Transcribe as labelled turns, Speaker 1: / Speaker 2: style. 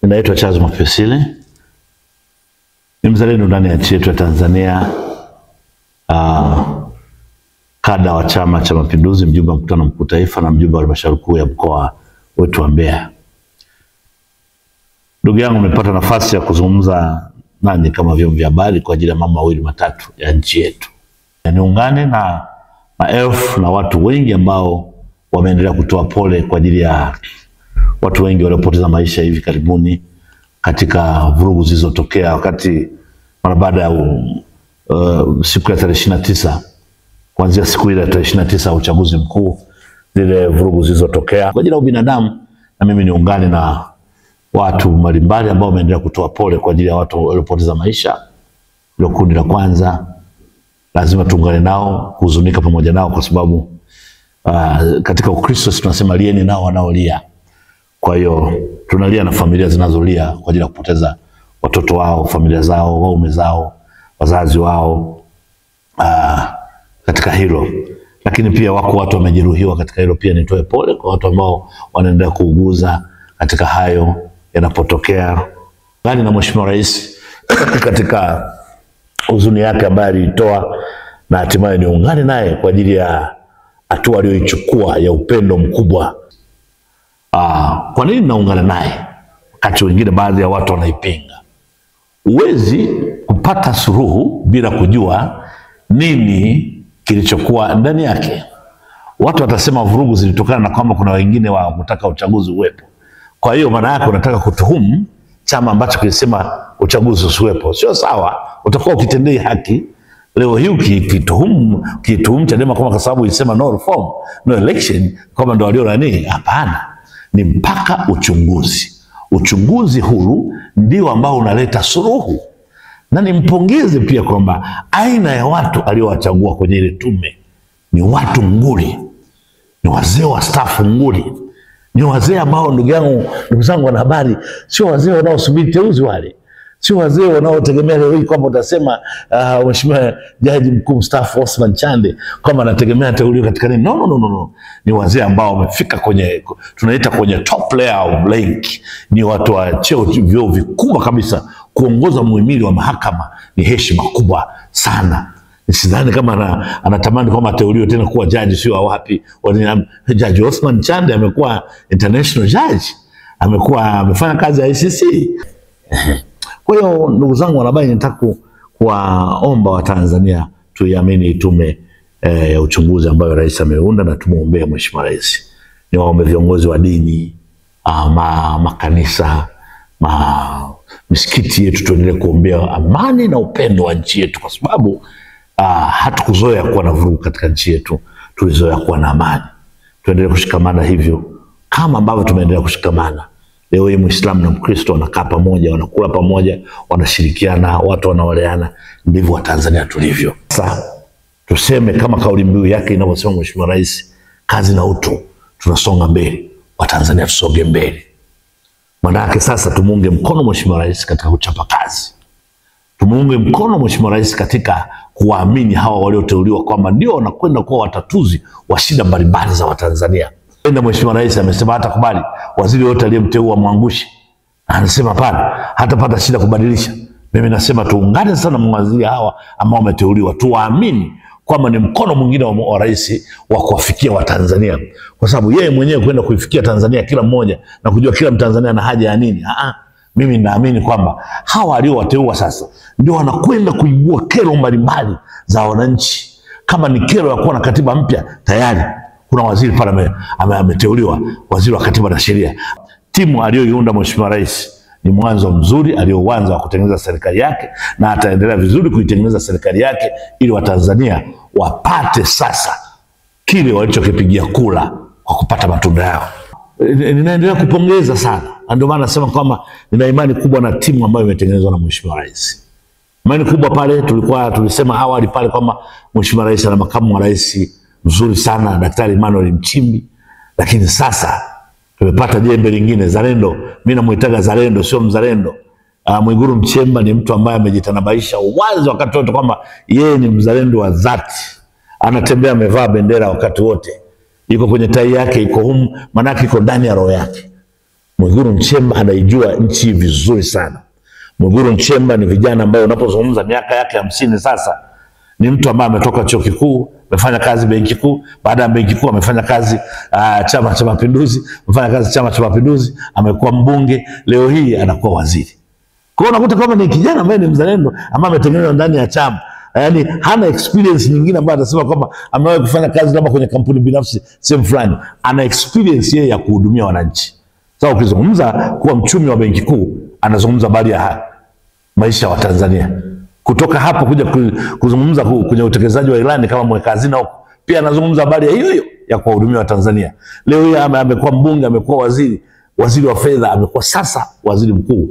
Speaker 1: Ninaitwa Charles Mapesile. Ni mzalendo ndani ya nchi yetu ya Tanzania. Kada wa Chama cha Mapinduzi, mjumbe wa mkutano mkuu taifa na mjumbe wa halmashauri kuu ya mkoa wetu wa Mbeya. Ndugu yangu, nimepata nafasi ya kuzungumza nanyi kama vyombo vya habari kwa ajili ya mambo mawili matatu ya nchi yetu. Niungane na maelfu na watu wengi ambao wameendelea kutoa pole kwa ajili ya watu wengi waliopoteza maisha hivi karibuni katika vurugu zilizotokea wakati mara baada ya siku ya tarehe 29, kuanzia siku ile ya tarehe 29 uchaguzi mkuu, zile vurugu zilizotokea kwa ajili ya ubinadamu. Na mimi niungane na watu mbalimbali ambao wameendelea kutoa pole kwa ajili ya watu waliopoteza maisha. Ndio kundi la kwanza, lazima tuungane nao, kuhuzunika pamoja nao, kwa sababu katika Ukristo tunasema lieni nao wanaolia. Kwa hiyo tunalia na familia zinazolia kwa ajili ya kupoteza watoto wao, familia zao, waume zao, wazazi wao katika hilo. Lakini pia wako watu wamejeruhiwa katika hilo, pia nitoe pole kwa watu ambao wanaendelea kuuguza katika hayo yanapotokea. Gani na Mheshimiwa Rais katika huzuni yake ambayo alitoa, na hatimaye niungane naye kwa ajili ya hatua aliyoichukua ya upendo mkubwa. Kwa nini naungana naye wakati wengine baadhi ya watu wanaipinga? Huwezi kupata suluhu bila kujua nini kilichokuwa ndani yake. Watu watasema vurugu zilitokana na kwamba kuna wengine wa kutaka uchaguzi uwepo. Kwa hiyo maana yake unataka kutuhumu chama ambacho kilisema uchaguzi usiwepo. Sio sawa, utakuwa ukitendea haki. Leo hii ukituhumu Chadema kwa sababu ilisema no reform, no election, kama ndio walio nani? Hapana. Ni mpaka uchunguzi huru ndio ambao unaleta suluhu. Na nimpongeze pia kwamba aina ya watu aliowachagua kwenye ile tume ni watu nguli, ni wazee wa staff nguli, ni wazee ambao ndugu zangu wanahabari, sio wazee wanaosubiri teuzi wale, sio wazee wanaotegemea leo hii kwamba utasema Mheshimiwa Jaji Mkuu mstaafu Osman Chande kama anategemea teuliwa katika nini. No. Ni wazee ambao wamefika kwenye, tunaita kwenye top layer of rank. Ni watu wa cheo vyeo vikubwa kabisa. Kuongoza muhimili wa mahakama ni heshima kubwa sana. Sidhani kama anatamani kama ateuliwe tena kuwa jaji sio wapi. Jaji Osman Chande amekuwa international judge, amefanya kazi ya ICC. Kwa hiyo ndugu zangu wanahabari, nataka kuwaomba Watanzania tuiamini tume ya uchunguzi ambayo rais ameunda, na tumuombee Mheshimiwa Rais. Niwaombe viongozi wa dini, makanisa, misikiti yetu, tuendelee kuombea amani na upendo wa nchi yetu, kwa sababu hatukuzoea kuwa na vurugu katika nchi yetu, tulizoea kuwa na amani. Tuendelee kushikamana hivyo kama ambavyo tumeendelea kushikamana. Leo hii Muislamu na Mkristo wanakaa pamoja, wanakula pamoja, wanashirikiana, watu wanaoleana. Ndivyo Watanzania tulivyo. Sasa tuseme kama kauli mbiu yake inavyosema Mheshimiwa Rais, kazi na utu, tunasonga mbele. Watanzania tusonge mbele. Maana yake sasa tumuunge mkono Mheshimiwa Rais katika kuchapa kazi. Tumuunge mkono Mheshimiwa Rais katika kuwaamini hawa walioteuliwa kwamba ndio wanakwenda kuwa watatuzi wa shida mbalimbali za Watanzania. Mheshimiwa Rais amesema hata kubali waziri yote aliyemteua muangushi. Anasema hapana, hatapata shida kubadilisha. Mimi nasema tuungane sana mawaziri hawa ambao wameteuliwa, tuwaamini kwamba ni mkono mwingine wa rais wa kuwafikia Watanzania, kwa sababu yeye mwenyewe kwenda kuifikia Tanzania kila mmoja na kujua kila Mtanzania na haja ya nini. Mimi naamini kwamba hawa aliowateua sasa ndio wanakwenda kuibua kero mbalimbali za wananchi. Kama ni kero ya kuwa na katiba mpya, tayari kuna waziri pale ameteuliwa, waziri wa katiba na sheria. Timu aliyoiunda Mheshimiwa Rais ni mwanzo mzuri alioanza wa kutengeneza serikali yake, na ataendelea vizuri kuitengeneza serikali yake ili Watanzania wapate sasa kile walichokipigia kula kwa kupata matunda yao. Ninaendelea kupongeza sana. Ndio maana nasema kwamba nina imani kubwa na timu ambayo imetengenezwa na Mheshimiwa Rais. Imani kubwa pale tulisema awali pale kwamba Mheshimiwa Rais ana makamu wa rais mzuri sana, Daktari Emmanuel Nchimbi, lakini sasa tumepata jembe lingine, zalendo. Mimi namuitaga zalendo, sio mzalendo. Mwigulu Nchemba ni mtu ambaye amejitanabaisha wazi wakati wote kwamba yeye ni mzalendo wa dhati. Anatembea amevaa bendera wakati wote. Iko kwenye tai yake, iko humu, manake iko ndani ya roho yake. Mwigulu Nchemba anaijua nchi vizuri sana. Mwigulu Nchemba ni vijana ambao unapozungumza miaka yake 50 sasa, ni mtu ambaye ametoka chuo kikuu, amefanya kazi benki kuu, baada ya benki kuu amefanya kazi Chama cha Mapinduzi, amefanya kazi Chama cha Mapinduzi, amekuwa mbunge, leo hii anakuwa waziri. Kwa hiyo unakuta kama ni kijana ambaye ni mzalendo ambaye ametengenezwa ndani ya chama. Yaani hana experience nyingine ambayo atasema kwamba amewahi kufanya kazi labda kwenye kampuni binafsi sehemu fulani. Ana experience yeye ya kuhudumia wananchi. Sasa ukizungumza kuwa mchumi wa benki kuu, anazungumza habari ya maisha wa Tanzania. Kutoka hapo kuja kuzungumza kwenye utekelezaji wa ilani kama mweka hazina huko, pia anazungumza habari ya hiyo ya kuwahudumia wa Tanzania. Leo hii amekuwa mbunge, amekuwa waziri wa fedha, amekuwa sasa waziri mkuu.